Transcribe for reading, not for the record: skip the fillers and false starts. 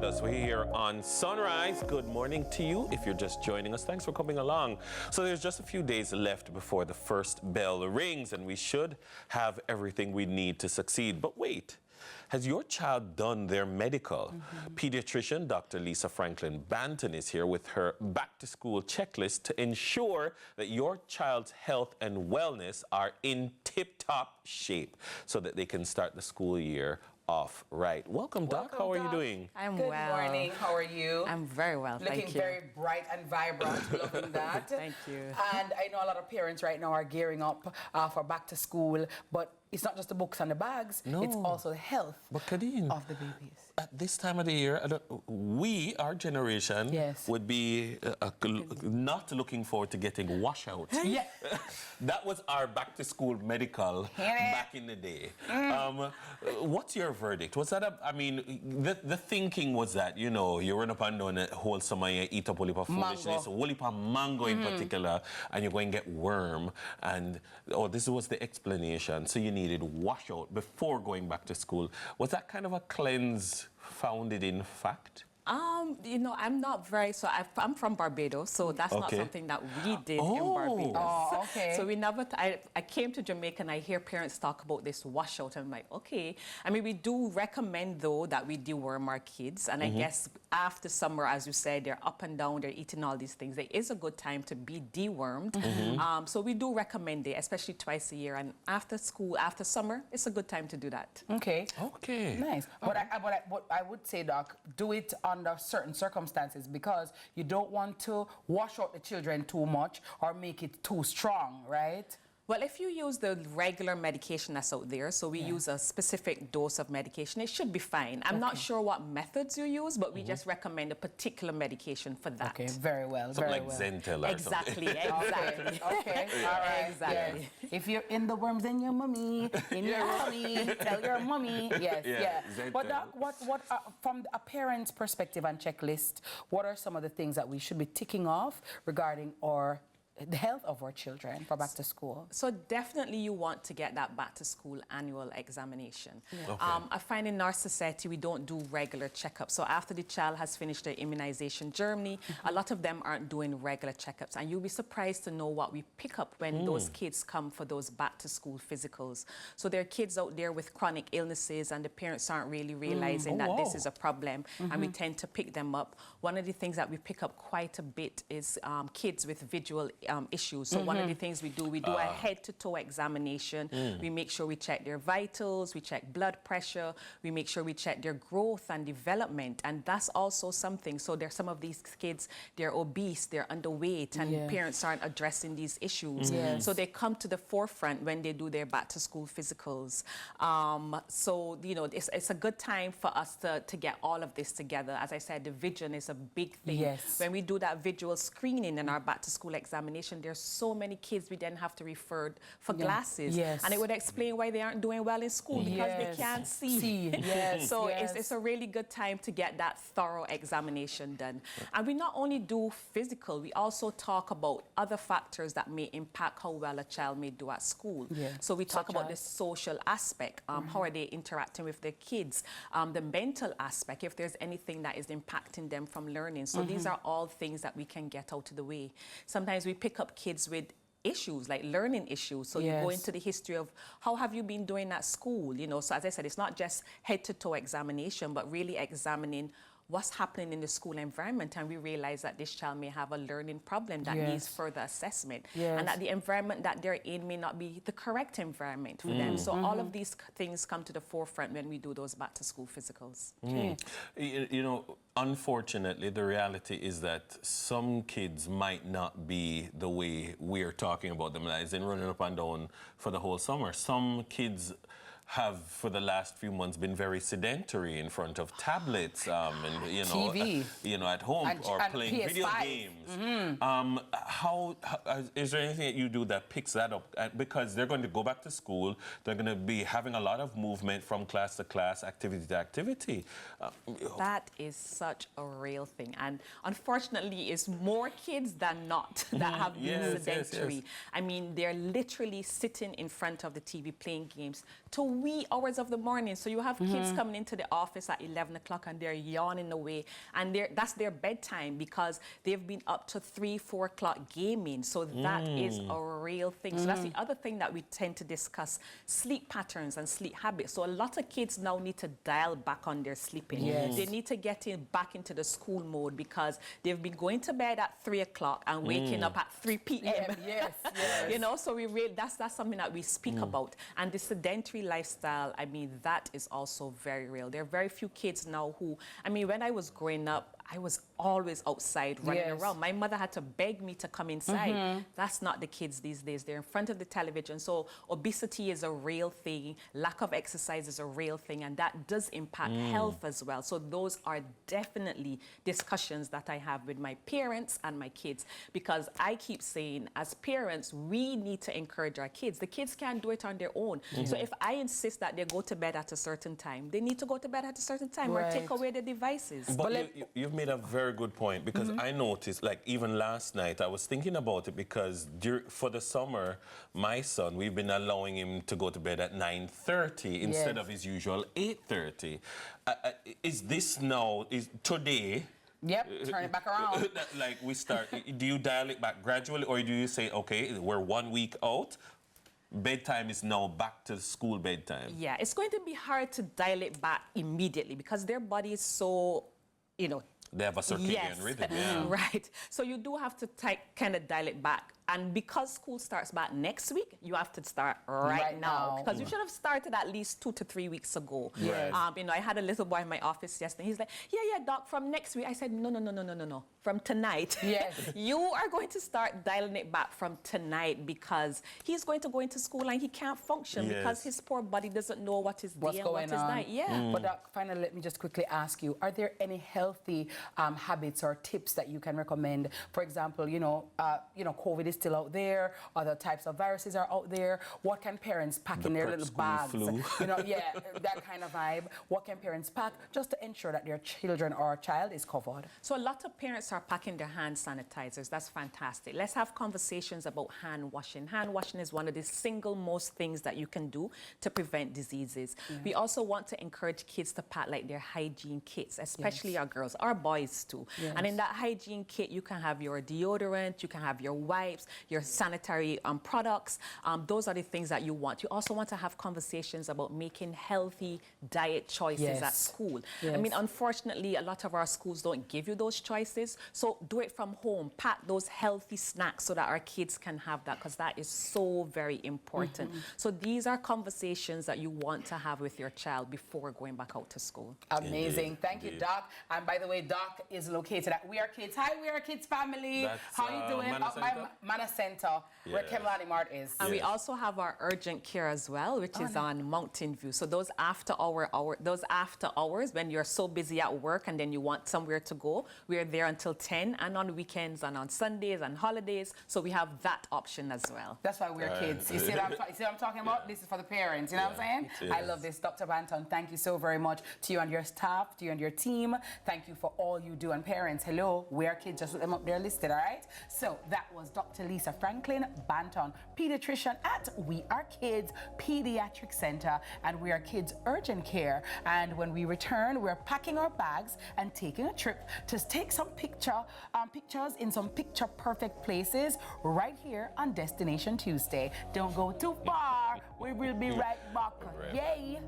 with us. We're here on Sunrise. Good morning to you. If you're just joining us, thanks for coming along. So there's just a few days left before the first bell rings, and we should have everything we need to succeed. But wait, has your child done their medical? Pediatrician Dr. Lisa Franklin-Banton is here with her back-to-school checklist to ensure that your child's health and wellness are in tip-top shape so that they can start the school year off right. Welcome, Doc. How are you doing? I'm Good well. Good morning. How are you? I'm very well, thank you. Looking very bright and vibrant. Loving that. Thank you. And I know a lot of parents right now are gearing up for back to school, but it's not just the books and the bags, it's also the health Khadine, of the babies. At this time of the year, we, our generation, would be not looking forward to getting washout. Yeah. That was our back-to-school medical back in the day. What's your verdict? Was that I mean, the thinking was that, you know, you run up and down a whole summer, you eat up a whole heap of foolishness, a whole heap of mango in particular, and you're going to get worm, and, this was the explanation. So you needed washout before going back to school. Was that kind of a cleanse founded in fact? You know, I'm not very, I'm from Barbados, so that's not something that we did in Barbados. Oh, okay. So we never, I came to Jamaica and I hear parents talk about this washout. I'm like, okay. I mean, we do recommend, though, that we deworm our kids. And I guess after summer, as you said, they're up and down, they're eating all these things. There is a good time to be dewormed. So we do recommend it, especially twice a year. And after school, after summer, it's a good time to do that. Okay. Okay. Nice. But I would say, Doc, do it under certain circumstances, because you don't want to wash out the children too much or make it too strong, right? Well, if you use the regular medication that's out there, so we use a specific dose of medication, it should be fine. I'm not sure what methods you use, but we just recommend a particular medication for that. Okay, very well. Something very like well. Zentel or Exactly, something. exactly. Okay, all right. Exactly. Yes. If you're in the worms in your mummy, in your tummy, tell your mummy. Yes, But Doc, what from a parent's perspective and checklist, what are some of the things that we should be ticking off regarding the health of our children for back to school? So definitely you want to get that back to school annual examination. Okay. I find in our society we don't do regular checkups. So after the child has finished their immunization journey, a lot of them aren't doing regular checkups. And you'll be surprised to know what we pick up when those kids come for those back to school physicals. So there are kids out there with chronic illnesses and the parents aren't really realizing that this is a problem, and we tend to pick them up. One of the things that we pick up quite a bit is kids with visual issues. So one of the things we do a head-to-toe examination. We make sure we check their vitals, we check blood pressure, we make sure we check their growth and development, and that's also something. So there's some of these kids, they're obese, they're underweight, and parents aren't addressing these issues. So they come to the forefront when they do their back-to-school physicals. So, you know, it's a good time for us to get all of this together. As I said, the vision is a big thing. When we do that visual screening in our back-to-school examination, there's so many kids we then have to refer for glasses. And it would explain why they aren't doing well in school, because they can't see. So it's a really good time to get that thorough examination done. And we not only do physical, we also talk about other factors that may impact how well a child may do at school. So we talk about the social aspect, how are they interacting with their kids, the mental aspect, if there's anything that is impacting them from learning. So these are all things that we can get out of the way. Sometimes we pick up kids with issues, like learning issues. So you go into the history of how have you been doing at school, you know. So as I said, it's not just head-to-toe examination, but really examining what's happening in the school environment, and we realize that this child may have a learning problem that needs further assessment, and that the environment that they're in may not be the correct environment for them. So all of these things come to the forefront when we do those back-to-school physicals. You know, unfortunately, the reality is that some kids might not be the way we're talking about them, as in running up and down for the whole summer. Some kids have, for the last few months, been very sedentary in front of tablets and, you know, TV. You know, at home, or playing PS5. video games. How is there anything that you do that picks that up? Because they're going to go back to school, they're going to be having a lot of movement from class to class, activity to activity. That is such a real thing, and unfortunately, it's more kids than not that have been sedentary. I mean, they're literally sitting in front of the TV playing games to wee hours of the morning. So you have kids coming into the office at 11 o'clock and they're yawning away. And that's their bedtime because they've been up to 3, 4 o'clock gaming. So that is a real thing. So that's the other thing that we tend to discuss, sleep patterns and sleep habits. So a lot of kids now need to dial back on their sleeping. Yes. They need to get back into the school mode because they've been going to bed at 3 o'clock and waking up at 3 p.m. Yes. You know, so we really, that's something that we speak about. And the sedentary lifestyle, I mean, that is also very real. There are very few kids now who, I mean, when I was growing up, I was always outside running around. My mother had to beg me to come inside. That's not the kids these days. They're in front of the television. So obesity is a real thing. Lack of exercise is a real thing. And that does impact health as well. So those are definitely discussions that I have with my parents and my kids. Because I keep saying, as parents, we need to encourage our kids. The kids can't do it on their own. So if I insist that they go to bed at a certain time, they need to go to bed at a certain time or take away the devices. But you've made a very good point because I noticed, like even last night, I was thinking about it because for the summer, my son, we've been allowing him to go to bed at 9:30 instead of his usual 8:30. Is this now, today? Yep, turn it back around. Like we start, do you dial it back gradually or do you say, okay, we're 1 week out, bedtime is now back to school bedtime? Yeah, it's going to be hard to dial it back immediately because their body is so, you know, they have a circadian rhythm, yeah. Right. So you do have to kind of dial it back. And because school starts back next week, you have to start right now. Because you should have started at least 2 to 3 weeks ago. Yes. You know, I had a little boy in my office yesterday. He's like, yeah, doc, from next week. I said, no. From tonight. Yes. You are going to start dialing it back from tonight because he's going to go into school and he can't function because his poor body doesn't know what is day and what is night. Yeah. But doc, finally, let me just quickly ask you, are there any healthy habits or tips that you can recommend? For example, you know, COVID is still out there. Other types of viruses are out there. What can parents pack in their little bags? Flu. You know, that kind of vibe. What can parents pack just to ensure that their children or child is covered? So a lot of parents are packing their hand sanitizers. That's fantastic. Let's have conversations about hand washing. Hand washing is one of the single most things that you can do to prevent diseases. We also want to encourage kids to pack like their hygiene kits, especially our girls, our boys too. And in that hygiene kit, you can have your deodorant, you can have your wipes, your sanitary products. Those are the things that you want. You also want to have conversations about making healthy diet choices at school. I mean, unfortunately, a lot of our schools don't give you those choices. So do it from home. Pack those healthy snacks so that our kids can have that because that is so very important. So these are conversations that you want to have with your child before going back out to school. Amazing. Thank you, Doc. And by the way, Doc is located at We Are Kids. Hi, We Are Kids family. How you doing? Mana Center, where Kemlani Mart is. And we also have our urgent care as well, which is on Mountain View. So those after hours, when you're so busy at work and then you want somewhere to go, we're there until 10 and on weekends and on Sundays and holidays. So we have that option as well. That's why we're kids. You see what I'm talking about? This is for the parents. You know what I'm saying? I love this. Dr. Banton, thank you so very much to you and your staff, to you and your team. Thank you for all you do. And parents, hello, We Are Kids. Just look them up there listed, all right? So that was Dr. Lisa Franklin-Banton, pediatrician at We Are Kids Paediatric Center and We Are Kids Urgent Care. And when we return, we're packing our bags and taking a trip to take some pictures in some picture-perfect places right here on Destination Tuesday. Don't go too far. We will be right back. Yay!